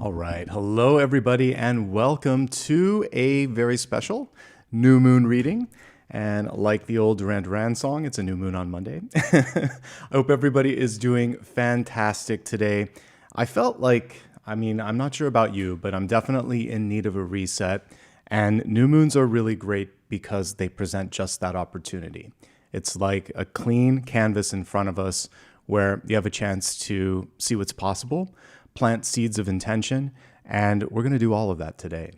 All right. Hello, everybody, and welcome to a very special new moon reading. And like the old Duran Duran song, it's a new moon on Monday. I hope everybody is doing fantastic today. I felt like, I'm not sure about you, but I'm definitely in need of a reset. And new moons are really great because they present just that opportunity. It's like a clean canvas in front of us where you have a chance to see what's possible, plant seeds of intention, and we're going to do all of that today.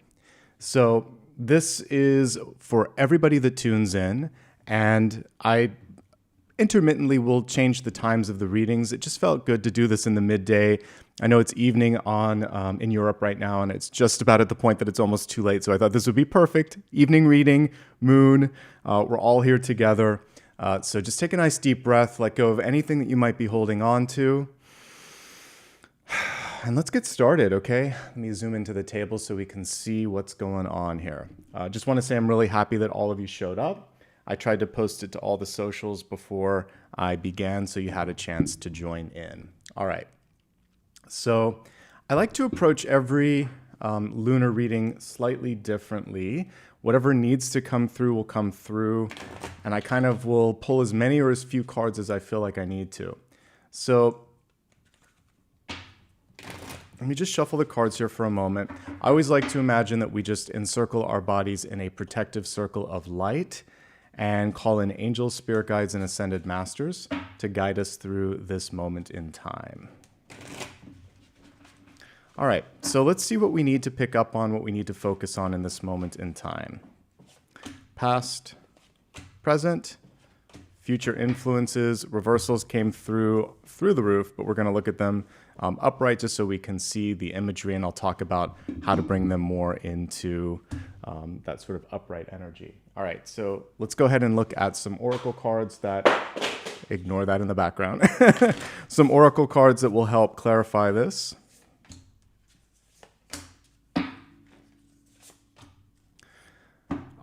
So this is for everybody that tunes in, and I intermittently will change the times of the readings. It just felt good to do this in the midday. I know it's evening on in Europe right now, and it's just about at the point that it's almost too late, so I thought this would be perfect. Evening reading, moon, we're all here together. So just take a nice deep breath, let go of anything that you might be holding on to. And let's get started, okay? Let me zoom into the table so we can see what's going on here. Just want to say I'm really happy that all of you showed up. I tried to post it to all the socials before I began so you had a chance to join in. All right. So I like to approach every lunar reading slightly differently. Whatever needs to come through will come through, and I kind of will pull as many or as few cards as I feel like I need to. So let me just shuffle the cards here for a moment. I always like to imagine that we just encircle our bodies in a protective circle of light and call in angels, spirit guides, and ascended masters to guide us through this moment in time. All right, so let's see what we need to pick up on, what we need to focus on in this moment in time. Past, present, future influences, reversals came through the roof, but we're going to look at them upright just so we can see the imagery, and I'll talk about how to bring them more into that sort of upright energy. All right, so let's go ahead and look at some oracle cards that, ignore that in the background, some oracle cards that will help clarify this.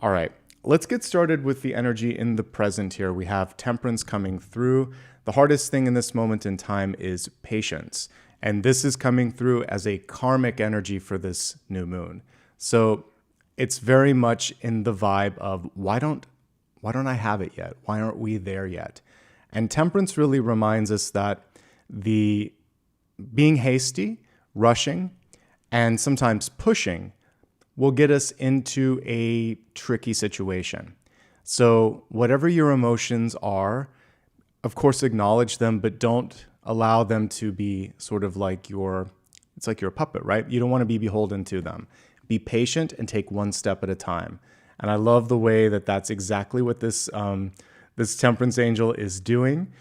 All right, let's get started with the energy in the present here. We have temperance coming through. The hardest thing in this moment in time is patience. And this is coming through as a karmic energy for this new moon. So it's very much in the vibe of why don't I have it yet? Why aren't we there yet? And temperance really reminds us that the being hasty, rushing, and sometimes pushing will get us into a tricky situation. So whatever your emotions are, of course, acknowledge them, but don't allow them to be sort of like it's like you're a puppet, right? You don't want to be beholden to them. Be patient and take one step at a time. And I love the way that that's exactly what this temperance angel is doing.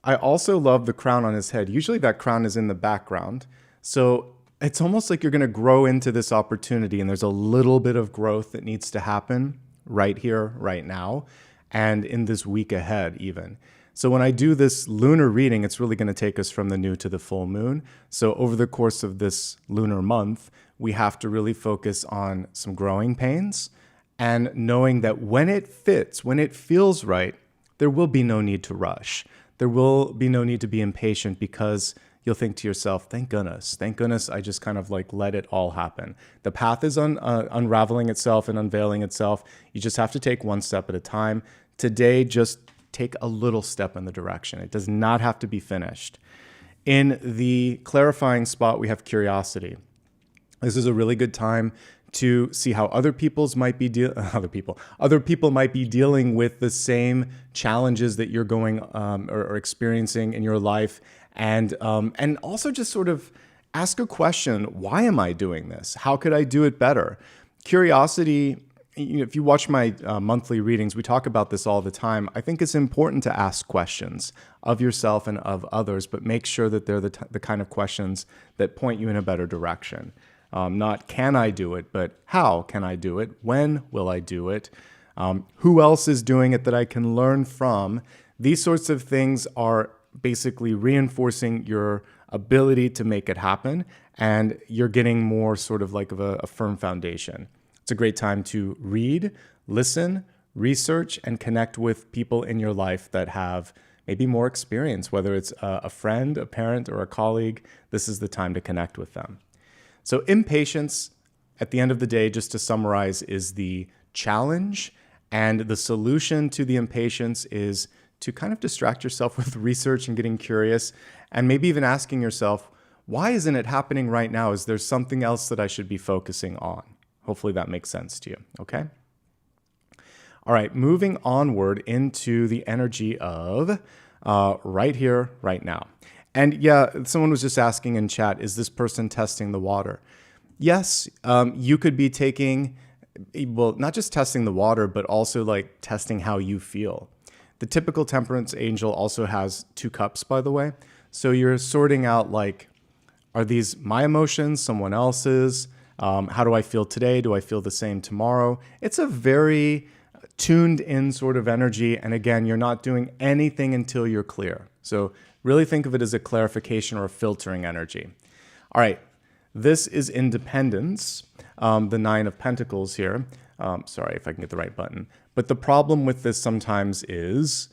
I also love the crown on his head. Usually that crown is in the background. So it's almost like you're going to grow into this opportunity, and there's a little bit of growth that needs to happen right here, right now, and in this week ahead even. So when I do this lunar reading, it's really going to take us from the new to the full moon. So over the course of this lunar month, we have to really focus on some growing pains and knowing that when it fits, when it feels right, there will be no need to rush. There will be no need to be impatient, because you'll think to yourself, thank goodness I just kind of like let it all happen. The path is unraveling itself and unveiling itself. You just have to take one step at a time. Today, just take a little step in the direction. It does not have to be finished. In the clarifying spot, we have curiosity. This is a really good time to see how other people might be dealing with the same challenges that you're going or experiencing in your life, and also just sort of ask a question: why am I doing this? How could I do it better? Curiosity. If you watch my monthly readings, we talk about this all the time. I think it's important to ask questions of yourself and of others, but make sure that they're the kind of questions that point you in a better direction. Not can I do it, but how can I do it? When will I do it? Who else is doing it that I can learn from? These sorts of things are basically reinforcing your ability to make it happen, and you're getting more sort of like of a firm foundation. It's a great time to read, listen, research, and connect with people in your life that have maybe more experience, whether it's a friend, a parent, or a colleague. This is the time to connect with them. So impatience, at the end of the day, just to summarize, is the challenge. And the solution to the impatience is to kind of distract yourself with research and getting curious, and maybe even asking yourself, why isn't it happening right now? Is there something else that I should be focusing on? Hopefully that makes sense to you, okay? All right, moving onward into the energy of right here, right now. And yeah, someone was just asking in chat, is this person testing the water? Yes, you could be taking, well, not just testing the water, but also like testing how you feel. The typical temperance angel also has 2 cups, by the way. So you're sorting out like, are these my emotions, someone else's? How do I feel today? Do I feel the same tomorrow? It's a very tuned in sort of energy. And again, you're not doing anything until you're clear. So really think of it as a clarification or a filtering energy. All right, this is independence, the 9 of Pentacles here. Sorry if I can get the right button. But the problem with this sometimes is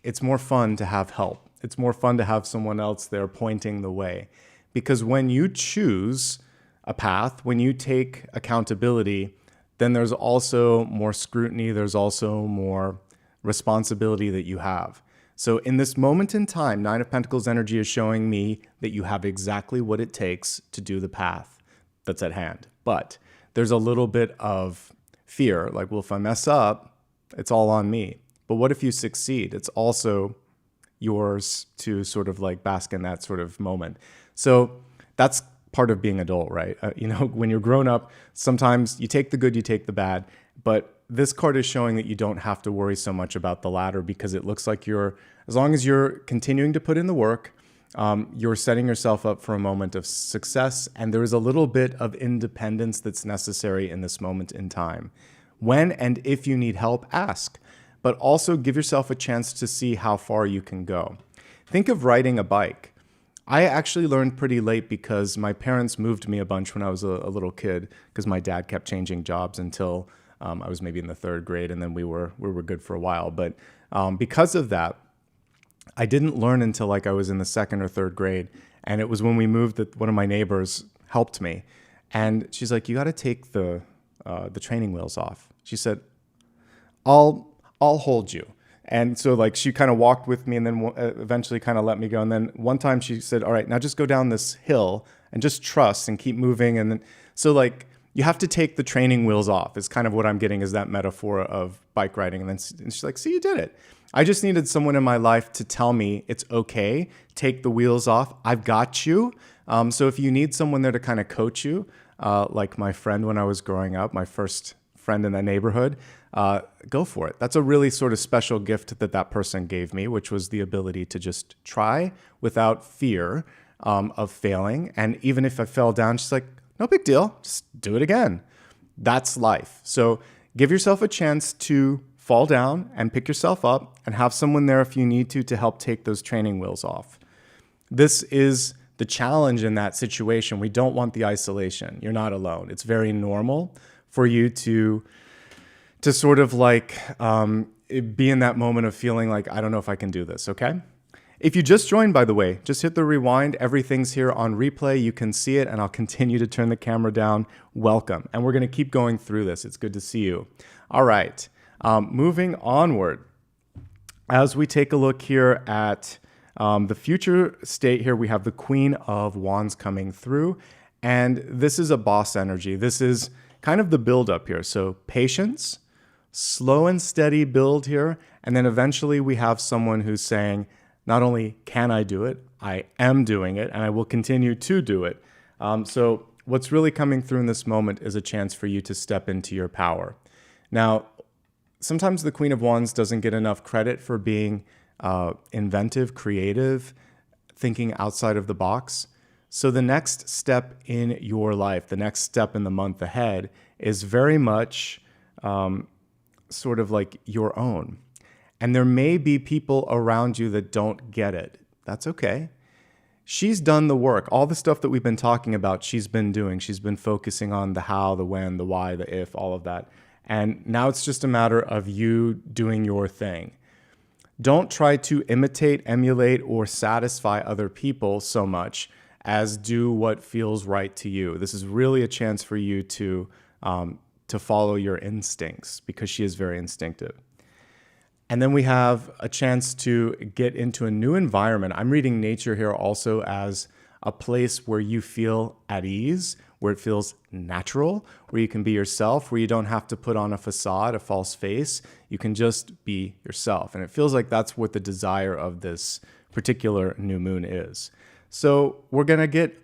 it's more fun to have help. It's more fun to have someone else there pointing the way. Because when you choose a path, when you take accountability, then there's also more scrutiny, there's also more responsibility that you have. So in this moment in time, 9 of Pentacles energy is showing me that you have exactly what it takes to do the path that's at hand. But there's a little bit of fear, like, well, if I mess up, it's all on me. But what if you succeed? It's also yours to sort of like bask in that sort of moment. So that's part of being adult, right? When you're grown up, sometimes you take the good, you take the bad. But this card is showing that you don't have to worry so much about the latter, because it looks like as long as you're continuing to put in the work, you're setting yourself up for a moment of success. And there is a little bit of independence that's necessary in this moment in time. When and if you need help, ask. But also give yourself a chance to see how far you can go. Think of riding a bike. I actually learned pretty late because my parents moved me a bunch when I was a little kid, because my dad kept changing jobs until I was maybe in the 3rd grade, and then we were good for a while. But because of that, I didn't learn until like I was in the 2nd or 3rd grade. And it was when we moved that one of my neighbors helped me. And she's like, you got to take the training wheels off. She said, I'll hold you. And so like she kind of walked with me and then eventually kind of let me go. And then one time she said, all right, now just go down this hill and just trust and keep moving. And then, so like you have to take the training wheels off is kind of what I'm getting, is that metaphor of bike riding. And she's like, see, you did it. I just needed someone in my life to tell me it's okay, take the wheels off. I've got you. So if you need someone there to kind of coach you, like my friend when I was growing up, my first friend in that neighborhood, go for it. That's a really sort of special gift that person gave me, which was the ability to just try without fear of failing. And even if I fell down, she's like, no big deal, just do it again. That's life. So give yourself a chance to fall down and pick yourself up and have someone there if you need to help take those training wheels off. This is the challenge in that situation. We don't want the isolation. You're not alone. It's very normal for you to sort of like be in that moment of feeling like, I don't know if I can do this, okay? If you just joined, by the way, just hit the rewind. Everything's here on replay. You can see it, and I'll continue to turn the camera down. Welcome. And we're going to keep going through this. It's good to see you. All right. Moving onward. As we take a look here at the future state here, we have the Queen of Wands coming through. And this is a boss energy. This is kind of the build-up here. So patience, slow and steady build here. And then eventually we have someone who's saying, not only can I do it, I am doing it, and I will continue to do it. So what's really coming through in this moment is a chance for you to step into your power. Now, sometimes the Queen of Wands doesn't get enough credit for being inventive, creative, thinking outside of the box. So the next step in your life, the next step in the month ahead, is very much sort of like your own. And there may be people around you that don't get it. That's okay. She's done the work. All the stuff that we've been talking about, she's been doing. She's been focusing on the how, the when, the why, the if, all of that. And now it's just a matter of you doing your thing. Don't try to imitate, emulate, or satisfy other people so much as do what feels right to you. This is really a chance for you to follow your instincts, because she is very instinctive. And then we have a chance to get into a new environment. I'm reading nature here also as a place where you feel at ease, where it feels natural, where you can be yourself, where you don't have to put on a facade, a false face. You can just be yourself. And it feels like that's what the desire of this particular new moon is. So we're going to get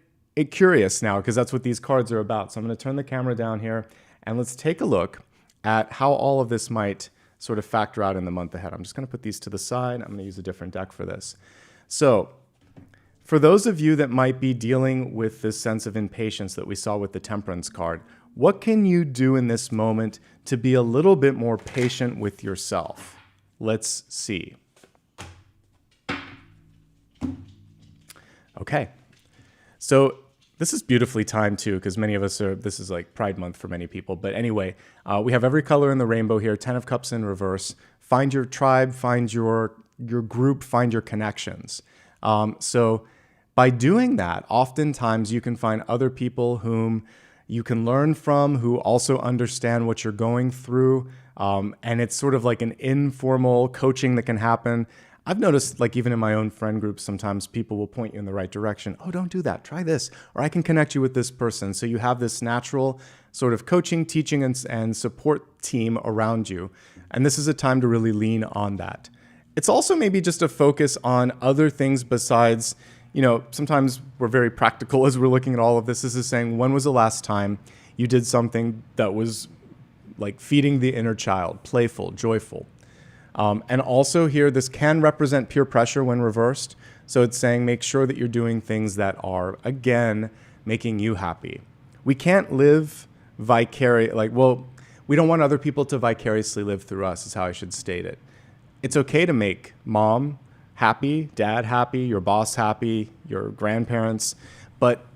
curious now, because that's what these cards are about. So I'm going to turn the camera down here, and let's take a look at how all of this might sort of factor out in the month ahead. I'm just going to put these to the side. I'm going to use a different deck for this. So for those of you that might be dealing with this sense of impatience that we saw with the Temperance card, what can you do in this moment to be a little bit more patient with yourself? Let's see. Okay. So this is beautifully timed too, because many of us this is like Pride Month for many people. But anyway, we have every color in the rainbow here, 10 of Cups in reverse. Find your tribe, find your group, find your connections. So by doing that, oftentimes you can find other people whom you can learn from, who also understand what you're going through. And it's sort of like an informal coaching that can happen. I've noticed, like, even in my own friend groups, sometimes people will point you in the right direction. Oh, don't do that. Try this. Or I can connect you with this person. So you have this natural sort of coaching, teaching, and support team around you. And this is a time to really lean on that. It's also maybe just a focus on other things besides, sometimes we're very practical as we're looking at all of this. This is saying, when was the last time you did something that was like feeding the inner child, playful, joyful? And also here, this can represent peer pressure when reversed. So it's saying make sure that you're doing things that are, again, making you happy. We can't live we don't want other people to vicariously live through us, is how I should state it. It's okay to make mom happy, dad happy, your boss happy, your grandparents, but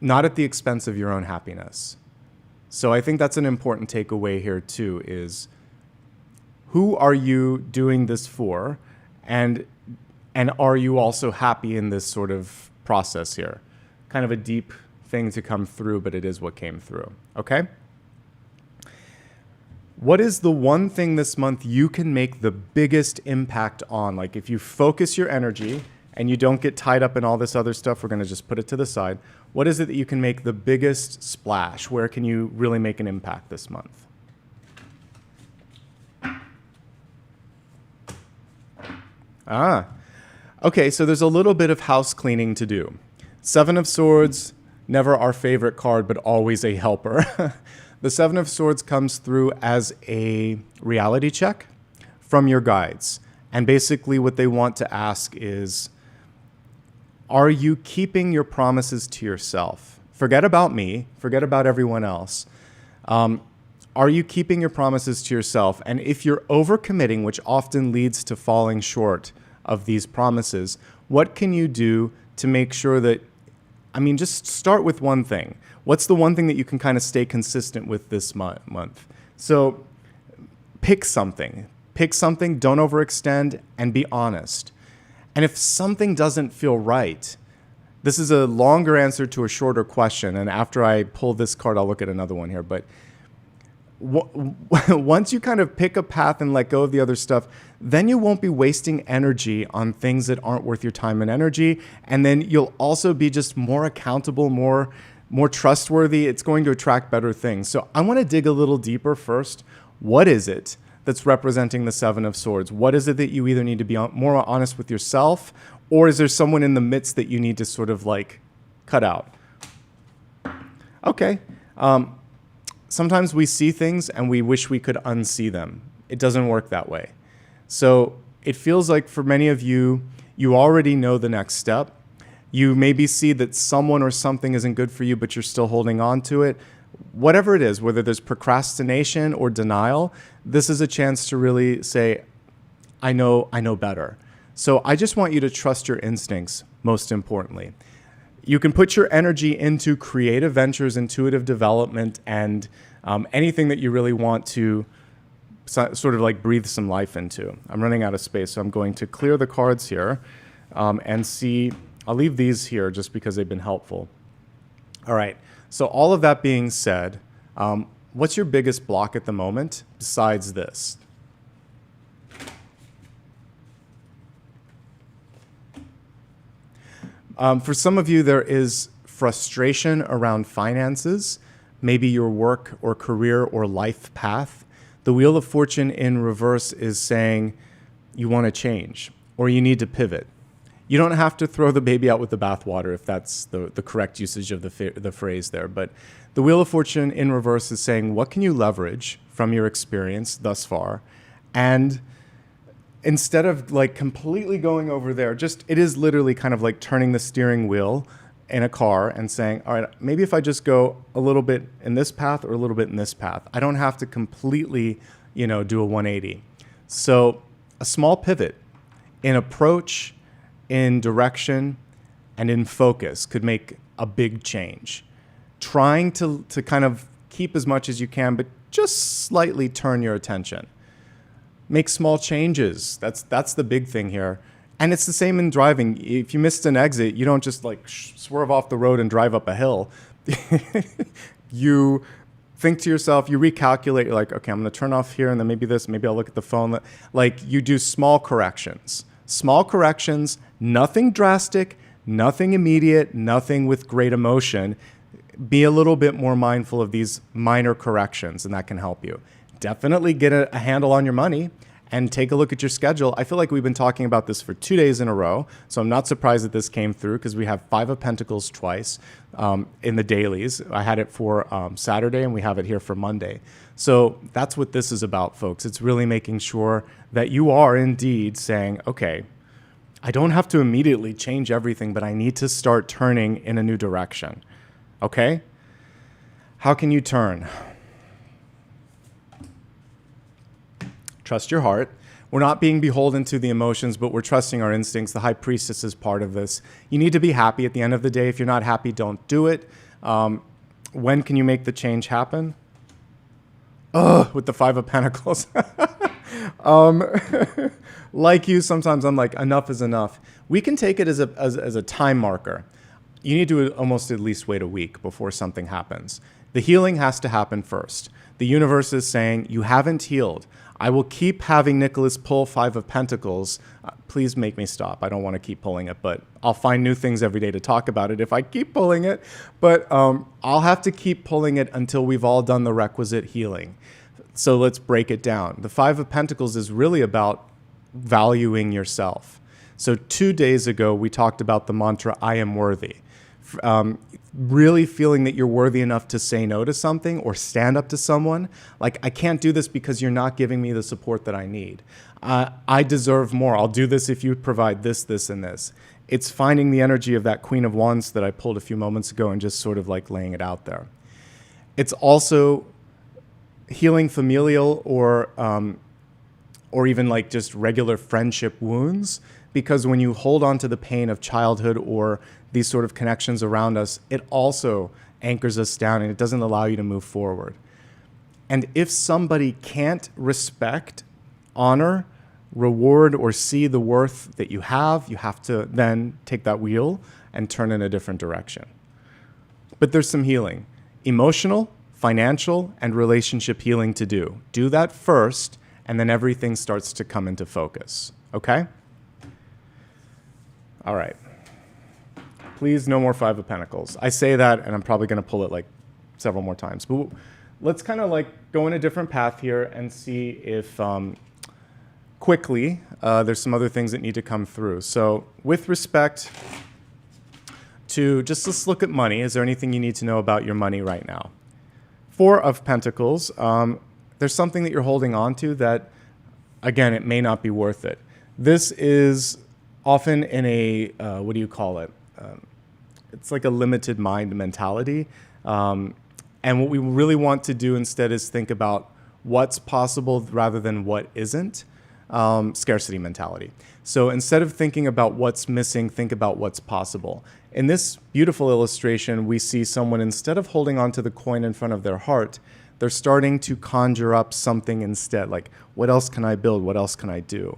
not at the expense of your own happiness. So I think that's an important takeaway here too, is who are you doing this for? And are you also happy in this sort of process here? Kind of a deep thing to come through, but it is what came through. Okay? What is the one thing this month you can make the biggest impact on? Like, if you focus your energy and you don't get tied up in all this other stuff, we're going to just put it to the side. What is it that you can make the biggest splash? Where can you really make an impact this month? Okay, so there's a little bit of house cleaning to do. 7 of Swords, never our favorite card, but always a helper. The 7 of Swords comes through as a reality check from your guides. And basically what they want to ask is, are you keeping your promises to yourself? Forget about me, forget about everyone else. Are you keeping your promises to yourself? And if you're overcommitting, which often leads to falling short of these promises, what can you do to make sure that, just start with one thing. What's the one thing that you can kind of stay consistent with this month? So pick something, don't overextend, and be honest. And if something doesn't feel right, this is a longer answer to a shorter question. And after I pull this card, I'll look at another one here. But once you kind of pick a path and let go of the other stuff, then you won't be wasting energy on things that aren't worth your time and energy. And then you'll also be just more accountable, more trustworthy. It's going to attract better things. So I want to dig a little deeper first. What is it that's representing the 7 of Swords? What is it that you either need to be more honest with yourself, or is there someone in the midst that you need to sort of like cut out? Okay. Sometimes we see things and we wish we could unsee them. It doesn't work that way. So it feels like for many of you, you already know the next step. You maybe see that someone or something isn't good for you, but you're still holding on to it. Whatever it is, whether there's procrastination or denial, this is a chance to really say, I know better. So I just want you to trust your instincts, most importantly. You can put your energy into creative ventures, intuitive development, and anything that you really want to sort of like breathe some life into. I'm running out of space, so I'm going to clear the cards here and see I'll leave these here just because they've been helpful. All right. So all of that being said, what's your biggest block at the moment besides this? For some of you, there is frustration around finances, maybe your work or career or life path. The Wheel of Fortune in reverse is saying you want to change or you need to pivot. You don't have to throw the baby out with the bathwater if that's the correct usage of the phrase there. But the Wheel of Fortune in reverse is saying, what can you leverage from your experience thus far? And instead of like completely going over there, it is literally kind of like turning the steering wheel in a car and saying, all right, maybe if I just go a little bit in this path or a little bit in this path, I don't have to completely, do a 180. So a small pivot in approach, in direction, and in focus could make a big change. Trying to kind of keep as much as you can, but just slightly turn your attention. Make small changes. That's the big thing here. And it's the same in driving. If you missed an exit, you don't just like swerve off the road and drive up a hill. You think to yourself, you recalculate, you're like, okay, I'm going to turn off here and then maybe this, maybe I'll look at the phone. Like you do small corrections. Small corrections, nothing drastic, nothing immediate, nothing with great emotion. Be a little bit more mindful of these minor corrections, and that can help you. Definitely get a handle on your money and take a look at your schedule. I feel like we've been talking about this for 2 days in a row, so I'm not surprised that this came through because we have 5 of Pentacles twice in the dailies. I had it for Saturday, and we have it here for Monday. So that's what this is about, folks. It's really making sure that you are indeed saying, okay, I don't have to immediately change everything, but I need to start turning in a new direction. Okay? How can you turn? Trust your heart. We're not being beholden to the emotions, but we're trusting our instincts. The High Priestess is part of this. You need to be happy at the end of the day. If you're not happy, don't do it. When can you make the change happen? With the 5 of Pentacles. Like you, sometimes I'm like, enough is enough. We can take it as a time marker. You need to almost at least wait a week before something happens. The healing has to happen first. The universe is saying, you haven't healed. I will keep having Nicholas pull 5 of Pentacles. Please make me stop. I don't want to keep pulling it, but I'll find new things every day to talk about it if I keep pulling it. But I'll have to keep pulling it until we've all done the requisite healing. So let's break it down. The 5 of Pentacles is really about valuing yourself. So 2 days ago, we talked about the mantra, I am worthy. Really feeling that you're worthy enough to say no to something or stand up to someone. Like, I can't do this because you're not giving me the support that I need. I deserve more. I'll do this if you provide this, this, and this. It's finding the energy of that Queen of Wands that I pulled a few moments ago and just sort of like laying it out there. It's also healing familial or even like just regular friendship wounds, because when you hold on to the pain of childhood or these sort of connections around us, it also anchors us down and it doesn't allow you to move forward. And if somebody can't respect, honor, reward, or see the worth that you have to then take that wheel and turn in a different direction. But there's some healing. Emotional, financial, and relationship healing to do. Do that first, and then everything starts to come into focus. Okay? All right. Please, no more 5 of Pentacles. I say that, and I'm probably going to pull it like several more times. But let's kind of like go in a different path here and see if quickly there's some other things that need to come through. So with respect to, let's look at money. Is there anything you need to know about your money right now? 4 of Pentacles. There's something that you're holding on to that, again, it may not be worth it. This is often in a, what do you call it? It's like a limited mind mentality. And what we really want to do instead is think about what's possible rather than what isn't. Scarcity mentality. So instead of thinking about what's missing, think about what's possible. In this beautiful illustration, we see someone, instead of holding on to the coin in front of their heart, they're starting to conjure up something instead. Like, what else can I build? What else can I do?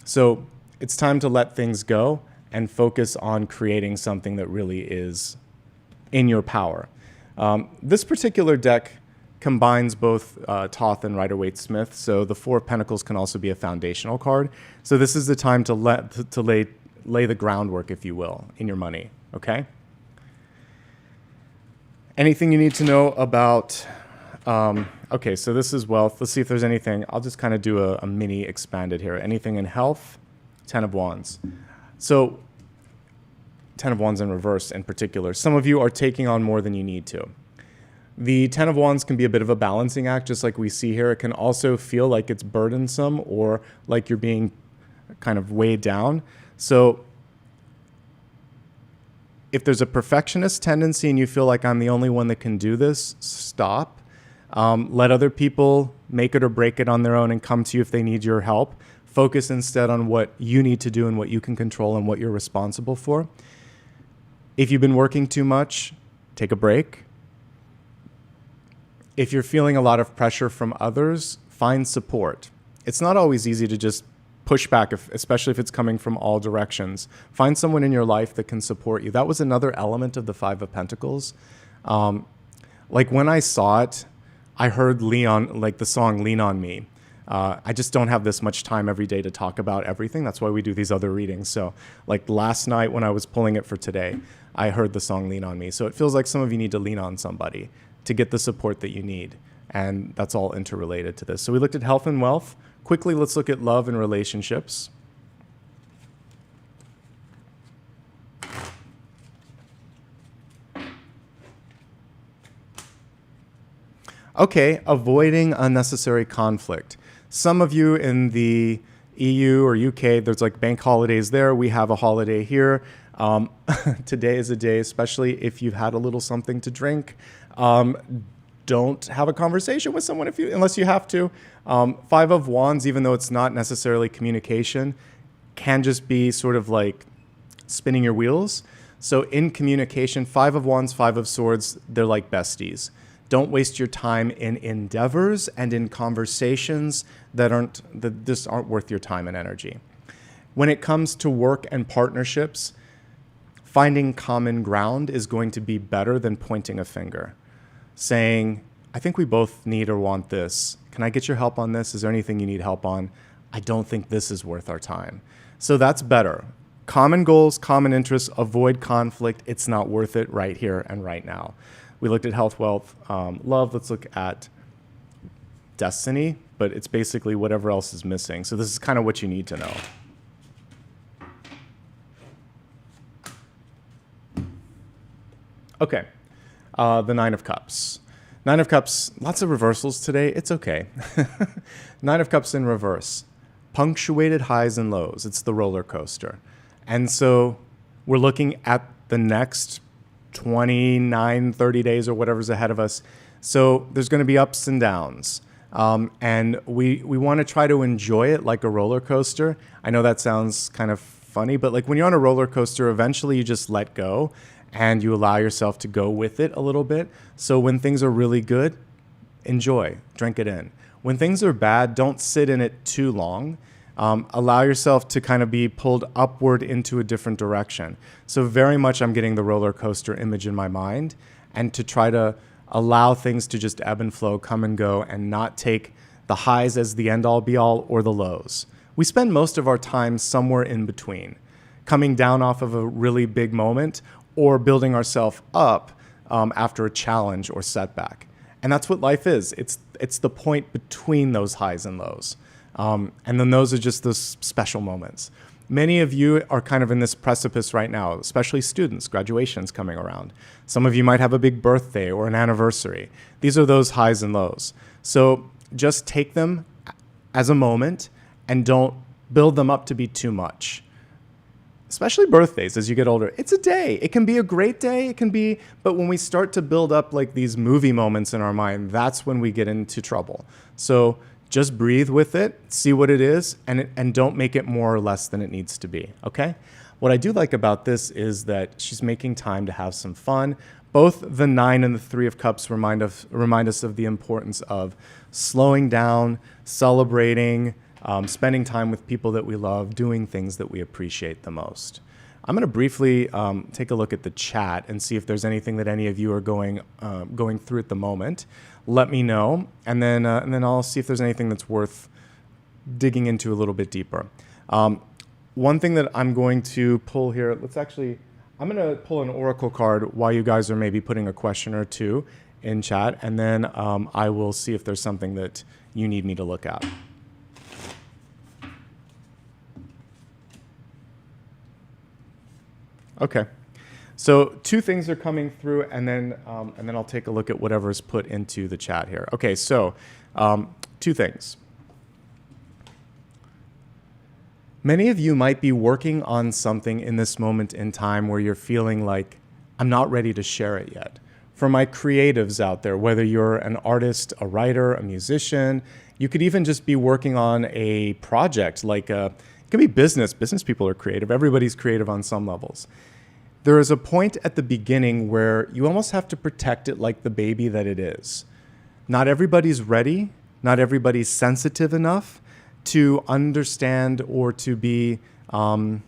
So it's time to let things go and focus on creating something that really is in your power. This particular deck combines both Thoth and Rider-Waite-Smith, so the Four of Pentacles can also be a foundational card. So this is the time to lay the groundwork, if you will, in your money, okay? Anything you need to know about, okay, so this is wealth. Let's see if there's anything. I'll just kind of do a mini expanded here. Anything in health? 10 of Wands. So 10 of Wands in reverse in particular. Some of you are taking on more than you need to. The 10 of Wands can be a bit of a balancing act, just like we see here. It can also feel like it's burdensome or like you're being kind of weighed down. So if there's a perfectionist tendency and you feel like I'm the only one that can do this, stop. Let other people make it or break it on their own and come to you if they need your help. Focus instead on what you need to do and what you can control and what you're responsible for. If you've been working too much, take a break. If you're feeling a lot of pressure from others, find support. It's not always easy to just push back, especially if it's coming from all directions. Find someone in your life that can support you. That was another element of the Five of Pentacles. Like when I saw it, I heard like the song Lean on Me. I just don't have this much time every day to talk about everything. That's why we do these other readings. So like last night when I was pulling it for today, I heard the song Lean on Me. So it feels like some of you need to lean on somebody to get the support that you need. And that's all interrelated to this. So we looked at health and wealth. Quickly, let's look at love and relationships. Okay, avoiding unnecessary conflict. Some of you in the EU or UK, there's like bank holidays there. We have a holiday here. Today is a day, especially if you've had a little something to drink. Don't have a conversation with someone unless you have to. Five of Wands, even though it's not necessarily communication, can just be sort of like spinning your wheels. So in communication, Five of Wands, Five of Swords, they're like besties. Don't waste your time in endeavors and in conversations that just aren't worth your time and energy. When it comes to work and partnerships, finding common ground is going to be better than pointing a finger. Saying, I think we both need or want this. Can I get your help on this? Is there anything you need help on? I don't think this is worth our time. So that's better. Common goals, common interests, avoid conflict. It's not worth it right here and right now. We looked at health, wealth, love. Let's look at destiny, but it's basically whatever else is missing. So this is kind of what you need to know. Okay, the Nine of Cups. Nine of Cups, lots of reversals today. It's okay. Nine of Cups in reverse. Punctuated highs and lows. It's the roller coaster. And so we're looking at the next 29, 30 days or whatever's ahead of us. So there's going to be ups and downs. And we want to try to enjoy it like a roller coaster. I know that sounds kind of funny, but like when you're on a roller coaster, eventually you just let go and you allow yourself to go with it a little bit. So when things are really good, enjoy, drink it in. When things are bad, don't sit in it too long. Allow yourself to kind of be pulled upward into a different direction. So very much I'm getting the roller coaster image in my mind, and to try to allow things to just ebb and flow, come and go, and not take the highs as the end all be all or the lows. We spend most of our time somewhere in between, coming down off of a really big moment or building ourselves up after a challenge or setback. And that's what life is. It's the point between those highs and lows. And then those are just those special moments. Many of you are kind of in this precipice right now, especially students, graduation's coming around. Some of you might have a big birthday or an anniversary. These are those highs and lows. So just take them as a moment and don't build them up to be too much. Especially birthdays as you get older. It's a day. It can be a great day. It can be, but when we start to build up like these movie moments in our mind, that's when we get into trouble. So just breathe with it, see what it is, and don't make it more or less than it needs to be, okay? What I do like about this is that she's making time to have some fun. Both the Nine and the Three of Cups remind us of the importance of slowing down, celebrating, spending time with people that we love, doing things that we appreciate the most. I'm going to briefly take a look at the chat and see if there's anything that any of you are going through at the moment. Let me know, and then I'll see if there's anything that's worth digging into a little bit deeper. One thing that I'm going to pull here, I'm going to pull an oracle card while you guys are maybe putting a question or two in chat, and then I will see if there's something that you need me to look at. Okay, so two things are coming through, and then I'll take a look at whatever is put into the chat here. Okay, so two things. Many of you might be working on something in this moment in time where you're feeling like, I'm not ready to share it yet. For my creatives out there, whether you're an artist, a writer, a musician, you could even just be working on a project like it could be business. Business people are creative. Everybody's creative on some levels. There is a point at the beginning where you almost have to protect it like the baby that it is. Not everybody's ready. Not everybody's sensitive enough to understand or to be, to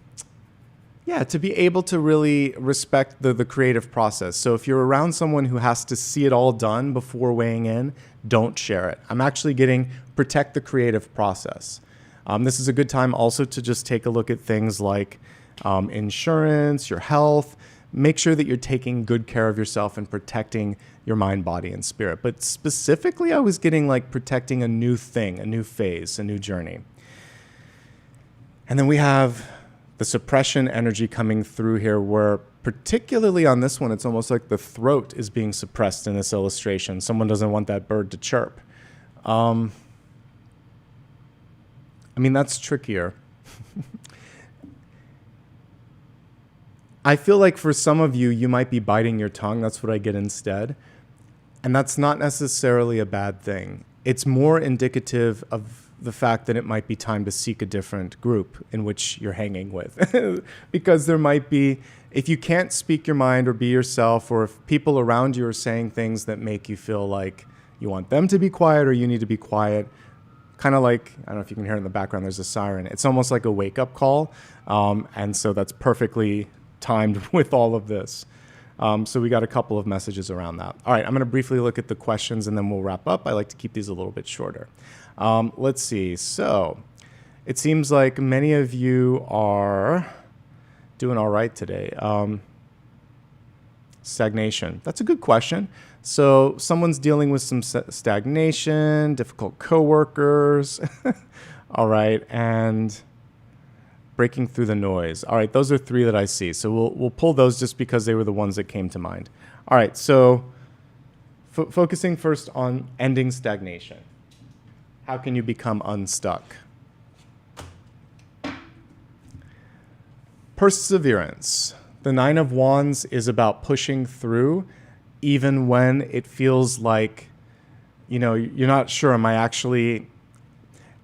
be able to really respect the creative process. So if you're around someone who has to see it all done before weighing in, don't share it. I'm actually getting protect the creative process. This is a good time also to just take a look at things like insurance, your health. Make sure that you're taking good care of yourself and protecting your mind, body, and spirit. But specifically, I was getting like protecting a new thing, a new phase, a new journey. And then we have the suppression energy coming through here where particularly on this one, it's almost like the throat is being suppressed in this illustration. Someone doesn't want that bird to chirp. I mean, that's trickier. I feel like for some of you, you might be biting your tongue. That's what I get instead. And that's not necessarily a bad thing. It's more indicative of the fact that it might be time to seek a different group in which you're hanging with. Because there might be, if you can't speak your mind or be yourself, or if people around you are saying things that make you feel like you want them to be quiet or you need to be quiet, kind of like, I don't know if you can hear it in the background, there's a siren. It's almost like a wake-up call. And so that's perfectly timed with all of this. So we got a couple of messages around that. All right, I'm going to briefly look at the questions and then we'll wrap up. I like to keep these a little bit shorter. Let's see. So it seems like many of you are doing all right today. Stagnation. That's a good question. So someone's dealing with some stagnation, difficult coworkers. All right, and breaking through the noise. All right, those are three that I see. So we'll pull those just because they were the ones that came to mind. All right, so focusing first on ending stagnation. How can you become unstuck? Perseverance. The Nine of Wands is about pushing through even when it feels like, you know, you're not sure,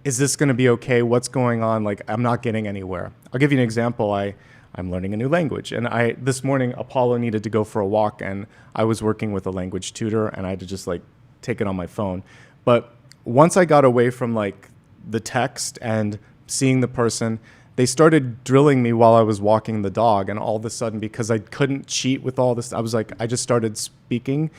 is this going to be okay? What's going on? Like, I'm not getting anywhere. I'll give you an example. I'm learning a new language. And this morning, Apollo needed to go for a walk, and I was working with a language tutor, and I had to just, like, take it on my phone. But once I got away from, like, the text and seeing the person, they started drilling me while I was walking the dog. And all of a sudden, because I couldn't cheat with all this, I just started speaking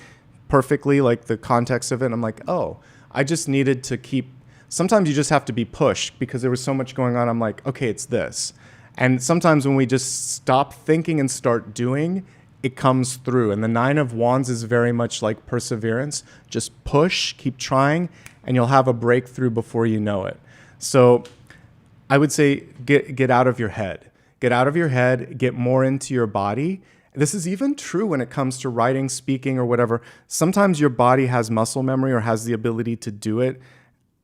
perfectly, like, the context of it. And I'm like, oh, I just needed to keep. Sometimes you just have to be pushed because there was so much going on. I'm like, okay, it's this. And sometimes when we just stop thinking and start doing, it comes through. And the Nine of Wands is very much like perseverance. Just push, keep trying, and you'll have a breakthrough before you know it. So I would say get out of your head. Get out of your head, get more into your body. This is even true when it comes to writing, speaking, or whatever. Sometimes your body has muscle memory or has the ability to do it,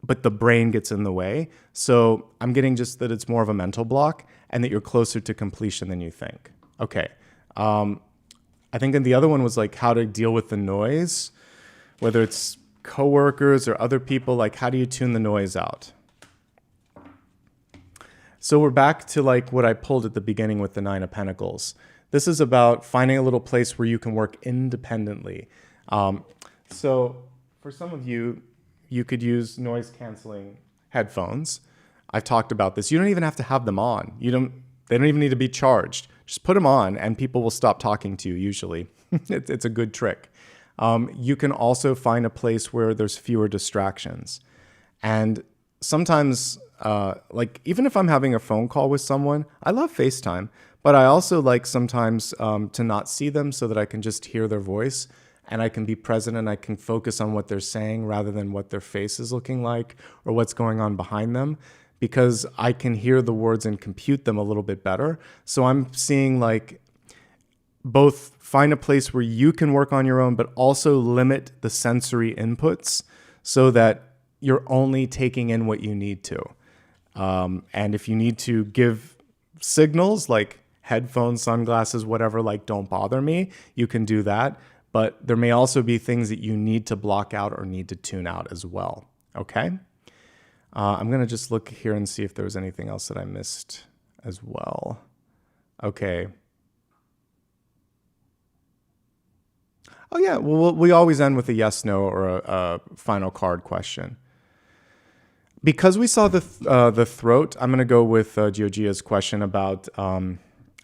but the brain gets in the way. So I'm getting just that it's more of a mental block and that you're closer to completion than you think. Okay. I think the other one was like how to deal with the noise, whether it's coworkers or other people, like how do you tune the noise out? So we're back to like what I pulled at the beginning with the Nine of Pentacles. This is about finding a little place where you can work independently. So for some of you, you could use noise canceling headphones. I've talked about this. You don't even have to have them on. They don't even need to be charged. Just put them on and people will stop talking to you usually. It's a good trick. You can also find a place where there's fewer distractions. And sometimes, like even if I'm having a phone call with someone, I love FaceTime, but I also like sometimes to not see them so that I can just hear their voice and I can be present and I can focus on what they're saying rather than what their face is looking like or what's going on behind them, because I can hear the words and compute them a little bit better. So I'm seeing like both find a place where you can work on your own, but also limit the sensory inputs so that you're only taking in what you need to. And if you need to give signals like headphones, sunglasses, whatever, like don't bother me, you can do that. But there may also be things that you need to block out or need to tune out as well. Okay? I'm going to just look here and see if there was anything else that I missed as well. Okay. Oh, yeah. Well, we always end with a yes, no, or a final card question. Because we saw the throat, I'm going to go with Georgia's question about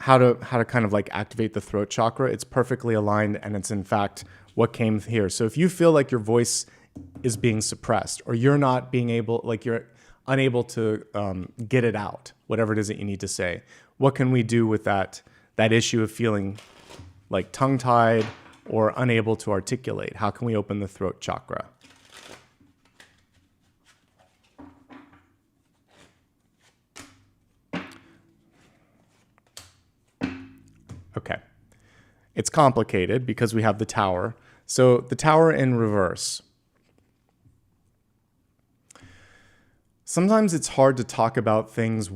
how to kind of like activate the throat chakra. It's perfectly aligned, and it's in fact what came here. So if you feel like your voice is being suppressed, or you're not being able, like you're unable to get it out, whatever it is that you need to say, what can we do with that issue of feeling like tongue-tied or unable to articulate? How can we open the throat chakra? Okay. It's complicated because we have the tower. So the tower in reverse. Sometimes it's hard to talk about things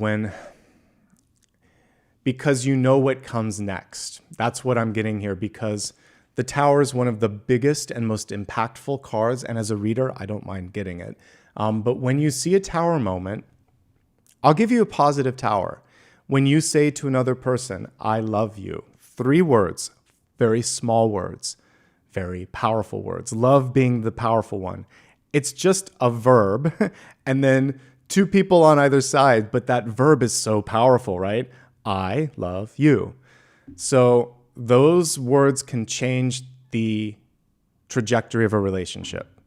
because you know what comes next. That's what I'm getting here, because the tower is one of the biggest and most impactful cards. And as a reader, I don't mind getting it. But when you see a tower moment, I'll give you a positive tower. When you say to another person, I love you, 3 words, very small words, very powerful words, love being the powerful one. It's just a verb and then 2 people on either side, but that verb is so powerful, right? I love you. So those words can change the trajectory of a relationship.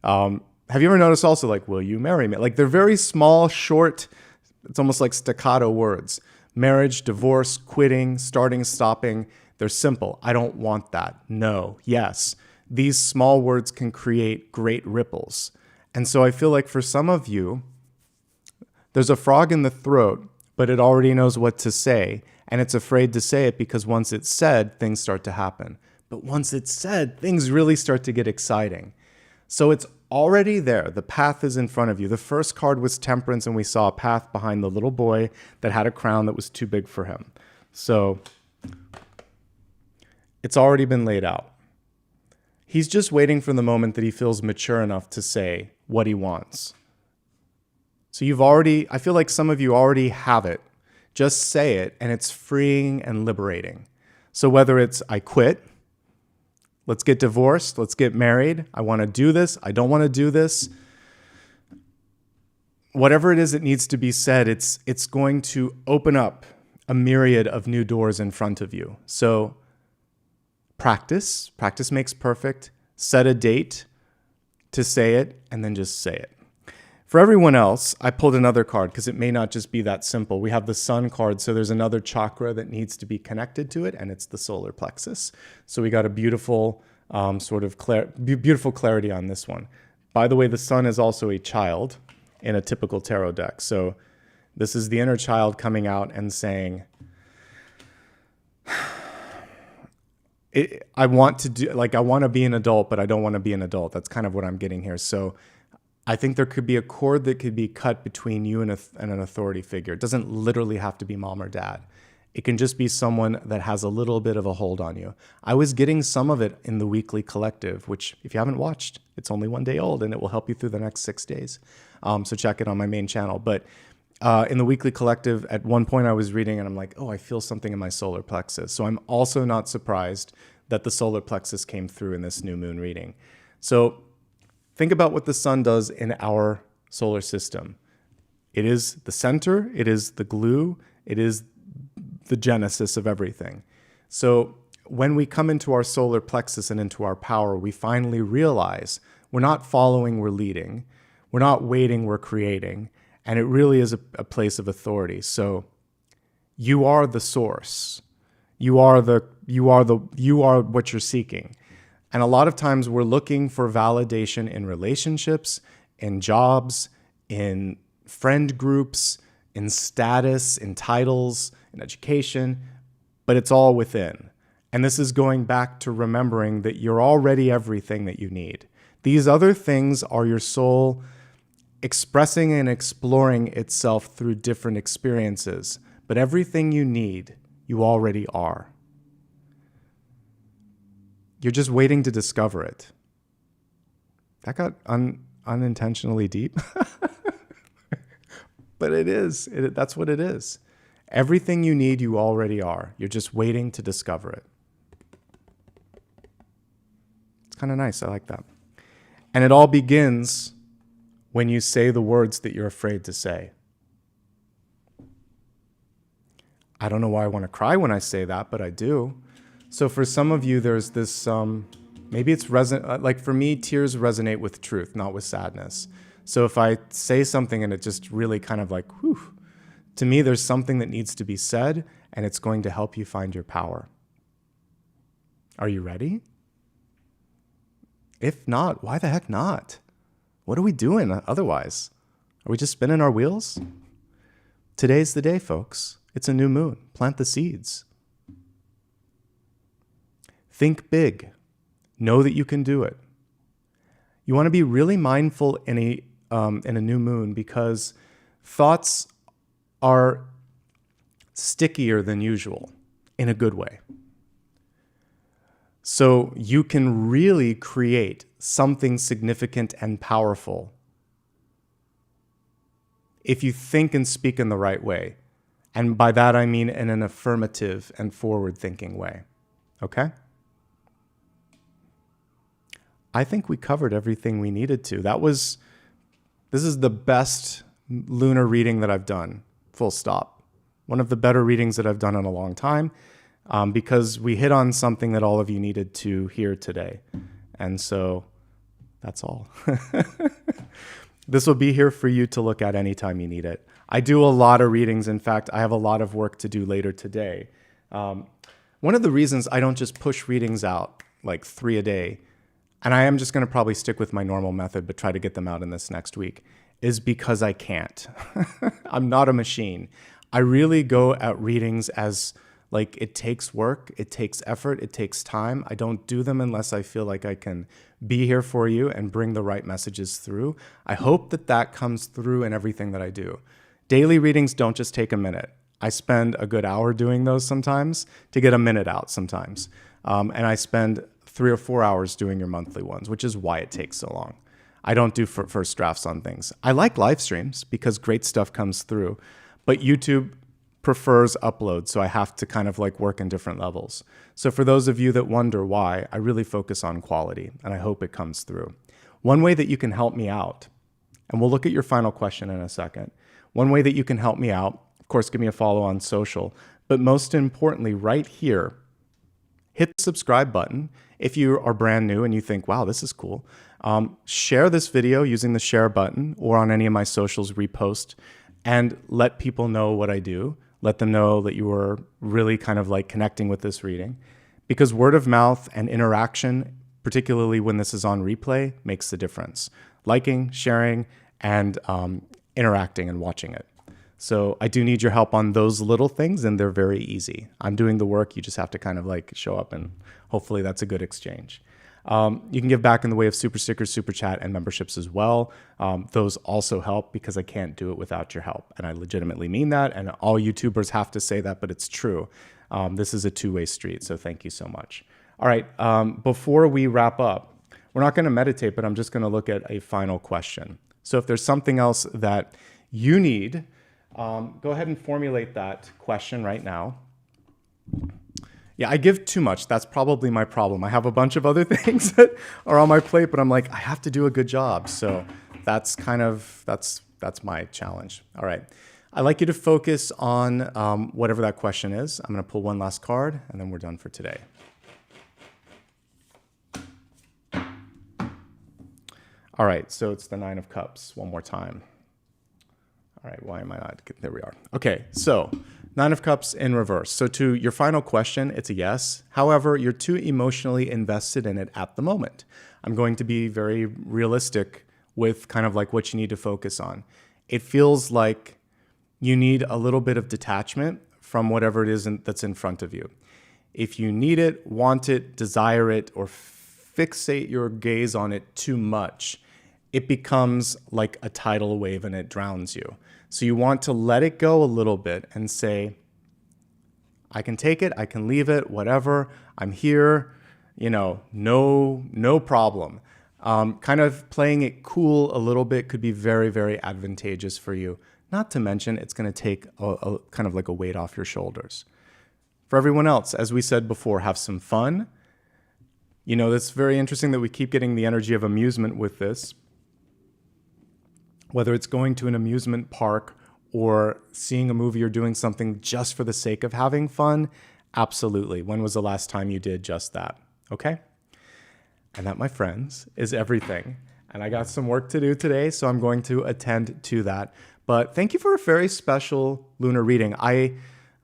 Have you ever noticed also, like, will you marry me? Like, they're very small, short, it's almost like staccato words. Marriage, divorce, quitting, starting, stopping. They're simple. I don't want that. No, yes. These small words can create great ripples. And so I feel like for some of you, there's a frog in the throat, but it already knows what to say. And it's afraid to say it because once it's said, things start to happen. But once it's said, things really start to get exciting. So it's already there. The path is in front of you. The first card was Temperance, and we saw a path behind the little boy that had a crown that was too big for him. So it's already been laid out. He's just waiting for the moment that he feels mature enough to say what he wants. So I feel like some of you already have it. Just say it, and it's freeing and liberating. So whether it's I quit, let's get divorced, let's get married, I want to do this, I don't want to do this. Whatever it is that needs to be said, it's going to open up a myriad of new doors in front of you. So practice makes perfect. Set a date to say it, and then just say it. For everyone else, I pulled another card because it may not just be that simple. We have the sun card, so there's another chakra that needs to be connected to it, and it's the solar plexus. So we got a beautiful beautiful clarity on this one. By the way, the sun is also a child in a typical tarot deck. So this is the inner child coming out and saying, I want to be an adult, but I don't want to be an adult. That's kind of what I'm getting here. So I think there could be a cord that could be cut between you and an authority figure. It doesn't literally have to be mom or dad. It can just be someone that has a little bit of a hold on you. I was getting some of it in the weekly collective, which if you haven't watched, it's only 1 day old and it will help you through the next 6 days. So check it on my main channel. But in the weekly collective, at one point I was reading and I'm like, oh, I feel something in my solar plexus. So I'm also not surprised that the solar plexus came through in this new moon reading. So think about what the sun does in our solar system. It is the center, it is the glue, it is the genesis of everything. So when we come into our solar plexus and into our power, we finally realize we're not following, we're leading. We're not waiting, we're creating. And it really is a place of authority. So you are the source. You are what you're seeking. And a lot of times we're looking for validation in relationships, in jobs, in friend groups, in status, in titles, in education, but it's all within. And this is going back to remembering that you're already everything that you need. These other things are your soul expressing and exploring itself through different experiences, but everything you need, you already are. You're just waiting to discover it. That got unintentionally deep. But it is. That's what it is. Everything you need, you already are. You're just waiting to discover it. It's kind of nice. I like that. And it all begins when you say the words that you're afraid to say. I don't know why I want to cry when I say that, but I do. So for some of you, there's this, maybe it's like for me, tears resonate with truth, not with sadness. So if I say something and it just really kind of like, whew, to me, there's something that needs to be said, and it's going to help you find your power. Are you ready? If not, why the heck not? What are we doing otherwise? Are we just spinning our wheels? Today's the day, folks. It's a new moon. Plant the seeds. Think big. Know that you can do it. You want to be really mindful in a new moon because thoughts are stickier than usual in a good way. So you can really create something significant and powerful if you think and speak in the right way. And by that, I mean in an affirmative and forward-thinking way. Okay? I think we covered everything we needed to. This is the best lunar reading that I've done, full stop. One of the better readings that I've done in a long time, because we hit on something that all of you needed to hear today. And so that's all. This will be here for you to look at anytime you need it. I do a lot of readings. In fact, I have a lot of work to do later today. One of the reasons I don't just push readings out like 3 a day, and I am just going to probably stick with my normal method, but try to get them out in this next week, is because I can't. I'm not a machine. I really go at readings as like it takes work, it takes effort, it takes time. I don't do them unless I feel like I can be here for you and bring the right messages through. I hope that that comes through in everything that I do. Daily readings don't just take a minute. I spend a good hour doing those sometimes to get a minute out sometimes. And I spend 3 or 4 hours doing your monthly ones, which is why it takes so long. I don't do first drafts on things. I like live streams because great stuff comes through, but YouTube prefers upload, so I have to kind of like work in different levels. So for those of you that wonder why, I really focus on quality, and I hope it comes through. One way that you can help me out, and we'll look at your final question in a second. One way that you can help me out, of course, give me a follow on social, but most importantly, right here, hit the subscribe button. If you are brand new and you think, wow, this is cool, share this video using the share button or on any of my socials, repost, and let people know what I do. Let them know that you are really kind of like connecting with this reading, because word of mouth and interaction, particularly when this is on replay, makes the difference. Liking, sharing, and interacting and watching it. So I do need your help on those little things, and they're very easy. I'm doing the work. You just have to kind of like show up, and hopefully that's a good exchange. You can give back in the way of super stickers, super chat, and memberships as well. Those also help because I can't do it without your help. And I legitimately mean that. And all YouTubers have to say that, but it's true. This is a two-way street. So thank you so much. All right. Before we wrap up, we're not going to meditate, but I'm just going to look at a final question. So if there's something else that you need, go ahead and formulate that question right now. Yeah, I give too much. That's probably my problem. I have a bunch of other things that are on my plate, but I'm like, I have to do a good job. So that's kind of, that's my challenge. All right. I'd like you to focus on whatever that question is. I'm going to pull one last card, and then we're done for today. All right, so it's the Nine of Cups one more time. All right, why am I not? There we are. Okay, so Nine of Cups in reverse. So to your final question, it's a yes. However, you're too emotionally invested in it at the moment. I'm going to be very realistic with kind of like what you need to focus on. It feels like you need a little bit of detachment from whatever it is that's in front of you. If you need it, want it, desire it, or fixate your gaze on it too much, it becomes like a tidal wave and it drowns you. So you want to let it go a little bit and say, I can take it, I can leave it, whatever, I'm here, no problem. Kind of playing it cool a little bit could be very, very advantageous for you. Not to mention, it's going to take a kind of like a weight off your shoulders. For everyone else, as we said before, have some fun. It's very interesting that we keep getting the energy of amusement with this. Whether it's going to an amusement park or seeing a movie or doing something just for the sake of having fun, absolutely. When was the last time you did just that? Okay? And that, my friends, is everything. And I got some work to do today, so I'm going to attend to that. But thank you for a very special lunar reading. I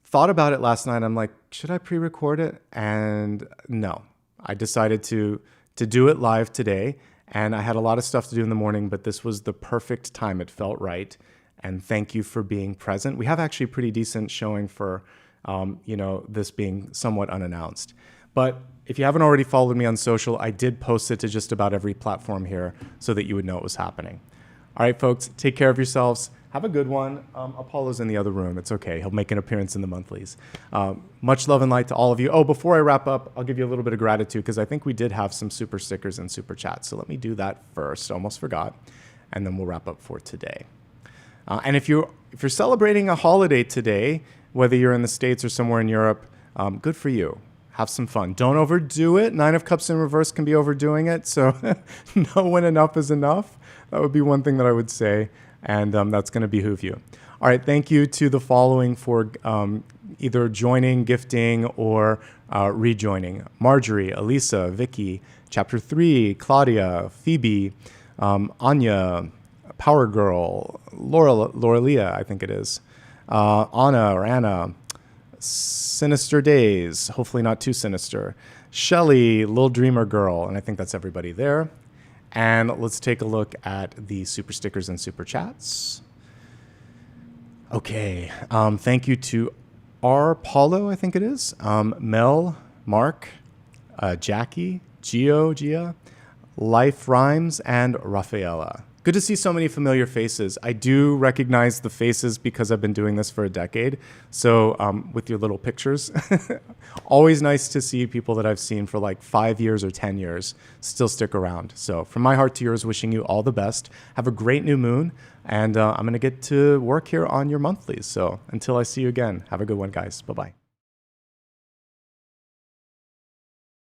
thought about it last night. I'm like, should I pre-record it? And no, I decided to do it live today. And I had a lot of stuff to do in the morning, but this was the perfect time. It felt right. And thank you for being present. We have actually a pretty decent showing for, this being somewhat unannounced. But if you haven't already followed me on social, I did post it to just about every platform here so that you would know it was happening. All right, folks, take care of yourselves. Have a good one. Apollo's in the other room. It's okay. He'll make an appearance in the monthlies. Much love and light to all of you. Oh, before I wrap up, I'll give you a little bit of gratitude because I think we did have some super stickers and super chats. So let me do that first. Almost forgot. And then we'll wrap up for today. And if you're celebrating a holiday today, whether you're in the States or somewhere in Europe, good for you. Have some fun. Don't overdo it. Nine of Cups in reverse can be overdoing it. So know when enough is enough. That would be one thing that I would say. And that's going to behoove you. All right, thank you to the following for either joining, gifting, or rejoining. Marjorie, Elisa, Vicky, Chapter 3, Claudia, Phoebe, Anya, Power Girl, Lauralia, I think it is, Anna, Sinister Days, hopefully not too sinister, Shelly, Lil Dreamer Girl, and I think that's everybody there. And let's take a look at the super stickers and super chats. Okay, thank you to R. Paulo, I think it is, Mel, Mark, Jackie, Gia, Life Rhymes, and Rafaela. Good to see so many familiar faces. I do recognize the faces because I've been doing this for a decade. So with your little pictures, always nice to see people that I've seen for like 5 years or 10 years still stick around. So from my heart to yours, wishing you all the best. Have a great new moon. And I'm going to get to work here on your monthlies. So until I see you again, have a good one, guys. Bye-bye.